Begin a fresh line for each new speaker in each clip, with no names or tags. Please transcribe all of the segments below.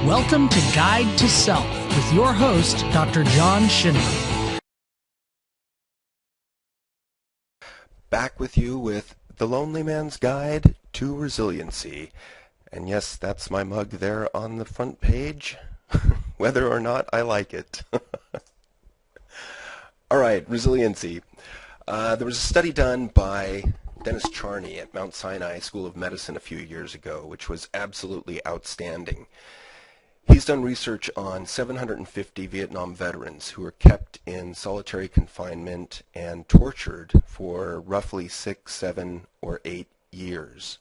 Welcome to Guide to Self with your host, Dr. John Schinnerer.
Back with you with The Lonely Man's Guide to Resiliency. And yes, that's my mug there on the front page, whether or not I like it. All right, resiliency. There was a study done by Dennis Charney at Mount Sinai School of Medicine a few years ago, which was absolutely outstanding. He's done research on 750 Vietnam veterans who were kept in solitary confinement and tortured for roughly 6, 7, or 8 years.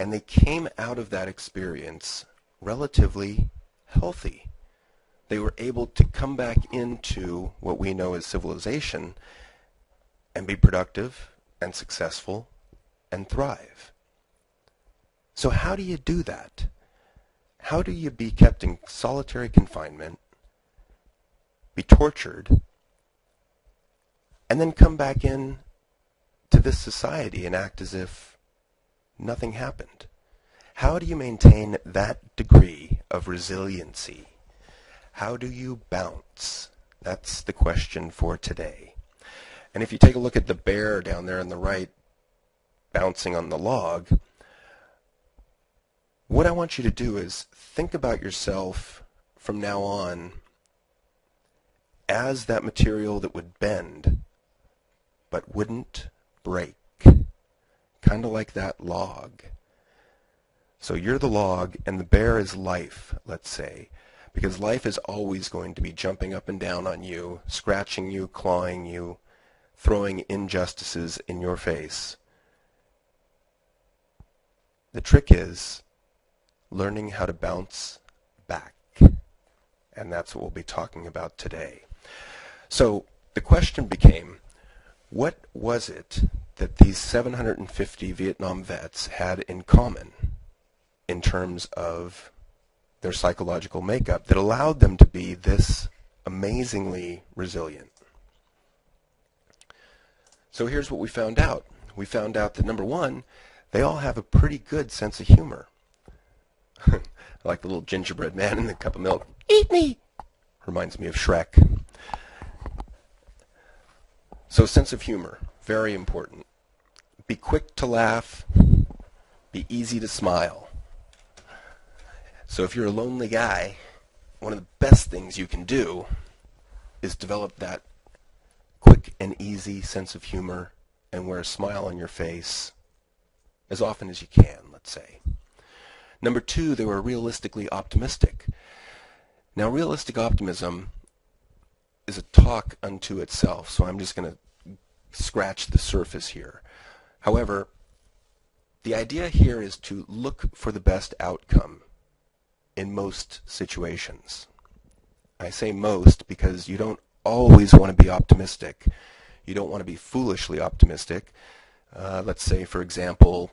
And they came out of that experience relatively healthy. They were able to come back into what we know as civilization and be productive and successful and thrive. So how do you do that? How do you be kept in solitary confinement, be tortured, and then come back in to this society and act as if nothing happened? How do you maintain that degree of resiliency? How do you bounce? That's the question for today. And if you take a look at the bear down there on the right, bouncing on the log, what I want you to do is think about yourself from now on as that material that would bend but wouldn't break. Kind of like that log. So you're the log and the bear is life, let's say, because life is always going to be jumping up and down on you, scratching you, clawing you, throwing injustices in your face. The trick is learning how to bounce back. And that's what we'll be talking about today. So the question became, what was it that these 750 Vietnam vets had in common in terms of their psychological makeup that allowed them to be this amazingly resilient? So here's what we found out. We found out that, number one, they all have a pretty good sense of humor. Like the little gingerbread man in the cup of milk. Eat me! Reminds me of Shrek. So sense of humor, very important. Be quick to laugh. Be easy to smile. So if you're a lonely guy, one of the best things you can do is develop that quick and easy sense of humor and wear a smile on your face as often as you can, let's say. Number two, they were realistically optimistic. Now, realistic optimism is a talk unto itself, so I'm just going to scratch the surface here. However, the idea here is to look for the best outcome in most situations. I say most because you don't always want to be optimistic. You don't want to be foolishly optimistic. Let's say, for example,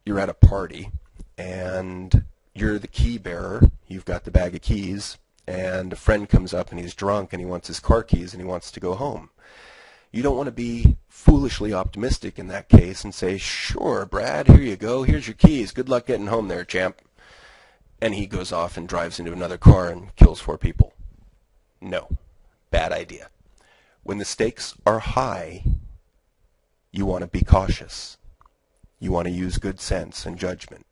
you're at a party and you're the key bearer, you've got the bag of keys, and a friend comes up and he's drunk and he wants his car keys and he wants to go home. You don't want to be foolishly optimistic in that case and say, sure, Brad, here you go, here's your keys, good luck getting home there, champ. And he goes off and drives into another car and kills 4 people. No, bad idea. When the stakes are high, you want to be cautious. You want to use good sense and judgment.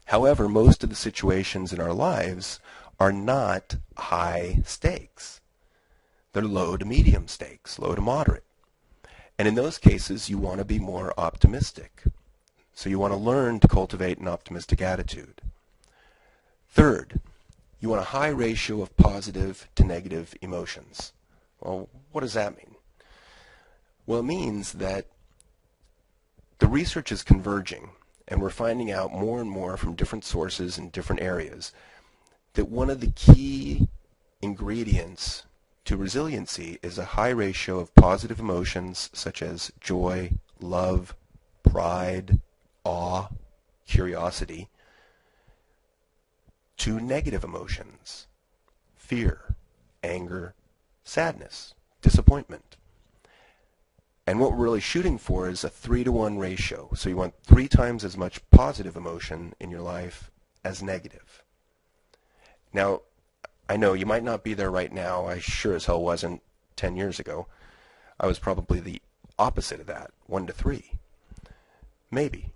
However, most of the situations in our lives are not high stakes. They're low to medium stakes, low to moderate. And in those cases, you want to be more optimistic. So you want to learn to cultivate an optimistic attitude. Third, you want a high ratio of positive to negative emotions. Well, what does that mean? Well, it means that the research is converging, and we're finding out more and more from different sources in different areas that one of the key ingredients to resiliency is a high ratio of positive emotions such as joy, love, pride, awe, curiosity, to negative emotions, fear, anger, sadness, disappointment. And what we're really shooting for is a 3-to-1 ratio. So you want 3 times as much positive emotion in your life as negative. Now, I know you might not be there right now. I sure as hell wasn't 10 years ago. I was probably the opposite of that, 1 to 3. Maybe.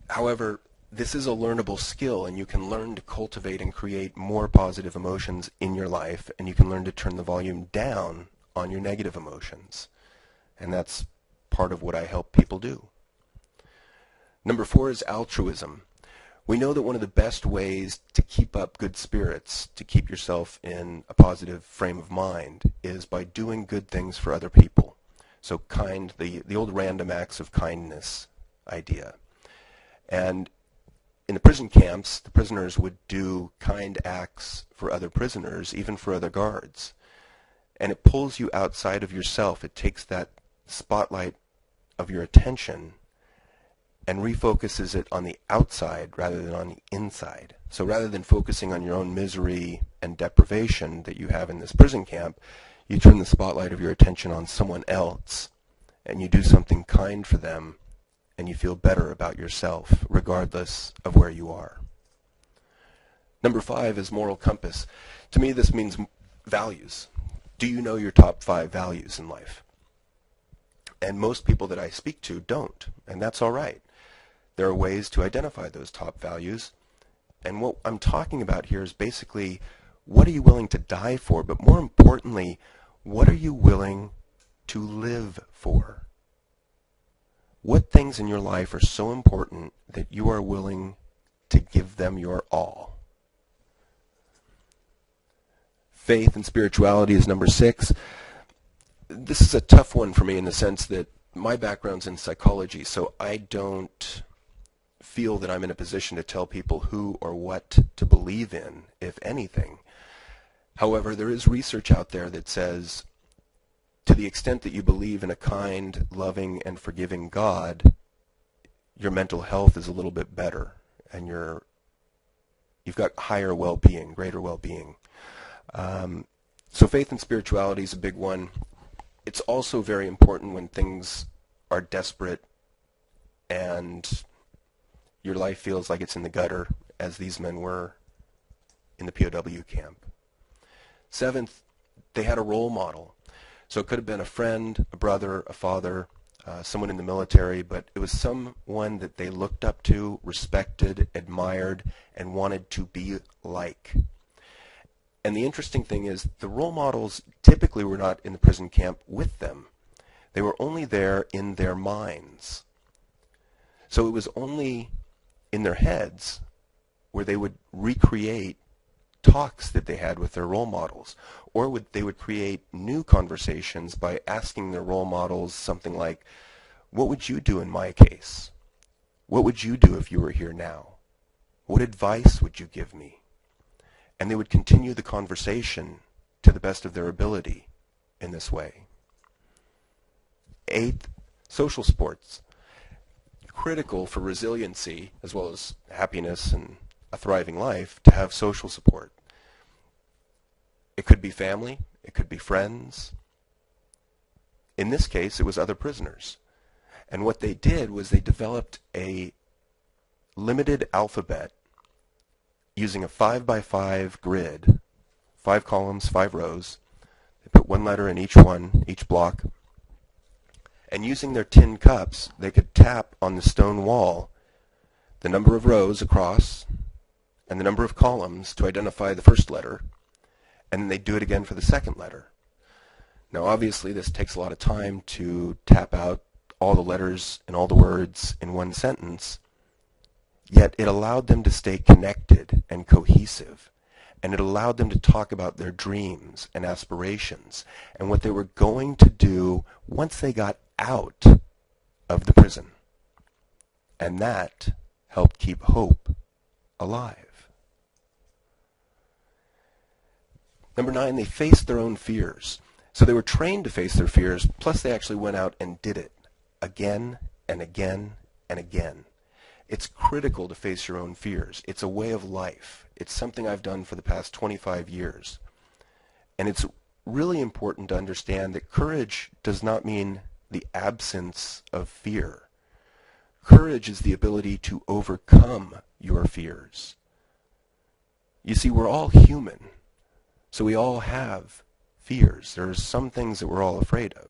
However, this is a learnable skill, and you can learn to cultivate and create more positive emotions in your life, and you can learn to turn the volume down on your negative emotions. And that's part of what I help people do. Number 4 is altruism. We know that one of the best ways to keep up good spirits, to keep yourself in a positive frame of mind, is by doing good things for other people. So the old random acts of kindness idea. And in the prison camps, the prisoners would do kind acts for other prisoners, even for other guards. And it pulls you outside of yourself. It takes that spotlight of your attention and refocuses it on the outside rather than on the inside. So rather than focusing on your own misery and deprivation that you have in this prison camp, you turn the spotlight of your attention on someone else, and you do something kind for them, and you feel better about yourself, regardless of where you are. Number 5 is moral compass. To me, this means values. Do you know your top 5 values in life? And most people that I speak to don't, and that's all right. There are ways to identify those top values, and what I'm talking about here is basically, what are you willing to die for, but more importantly, what are you willing to live for? What things in your life are so important that you are willing to give them your all? Faith and spirituality is number 6. This is a tough one for me in the sense that my background's in psychology, so I don't feel that I'm in a position to tell people who or what to believe in, if anything. However, there is research out there that says, to the extent that you believe in a kind, loving, and forgiving God, your mental health is a little bit better, and you've got higher well-being, greater well-being. So faith and spirituality is a big one. It's also very important when things are desperate and your life feels like it's in the gutter, as these men were in the POW camp. 7th, they had a role model. So it could have been a friend, a brother, a father, someone in the military, but it was someone that they looked up to, respected, admired, and wanted to be like. And the interesting thing is, the role models typically were not in the prison camp with them. They were only there in their minds. So it was only in their heads where they would recreate talks that they had with their role models, or they would create new conversations by asking their role models something like, what would you do in my case? What would you do if you were here now? What advice would you give me? And they would continue the conversation to the best of their ability in this way. 8th, social sports. Critical for resiliency, as well as happiness and a thriving life, to have social support. It could be family, it could be friends. In this case, it was other prisoners. And what they did was they developed a limited alphabet using a 5x5 grid, 5 columns, 5 rows. They put one letter in each block. And using their tin cups, they could tap on the stone wall the number of rows across and the number of columns to identify the first letter, and then they'd do it again for the second letter. Now obviously this takes a lot of time to tap out all the letters and all the words in one sentence, yet it allowed them to stay connected and cohesive, and it allowed them to talk about their dreams and aspirations and what they were going to do once they got out of the prison. And that helped keep hope alive. Number 9, they faced their own fears. So they were trained to face their fears, plus they actually went out and did it again and again and again. It's critical to face your own fears. It's a way of life. It's something I've done for the past 25 years. And it's really important to understand that courage does not mean the absence of fear. Courage is the ability to overcome your fears. You see, we're all human, so we all have fears. There are some things that we're all afraid of.